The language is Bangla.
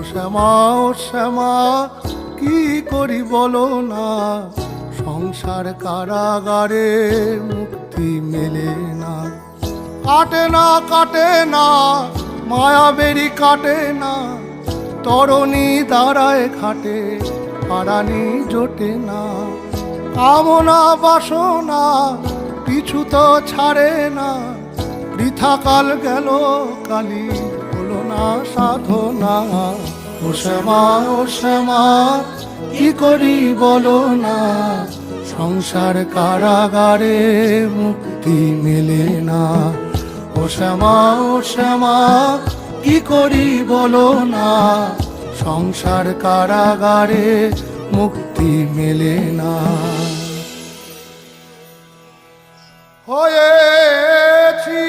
শ্যামা ও শ্যামা কি করি বলো না, সংসার কারাগারে মুক্তি মেলে না। কাটে না কাটে না মায়া বেরি কাটে না, তরণী দাঁড়ায় ঘাটে পারানি জোটে না। কামনা বাসনা পিছু তো ছাড়ে না, বৃথা কাল গেল কালি হলো না সাধনা। ও শ্যামা ও শ্যামা কি করি বলো না, সংসার কারাগারে মুক্তি মেলে না। ও শ্যামা ও শ্যামা কি করি বলো না, সংসার কারাগারে মুক্তি মেলে না। হয়েছি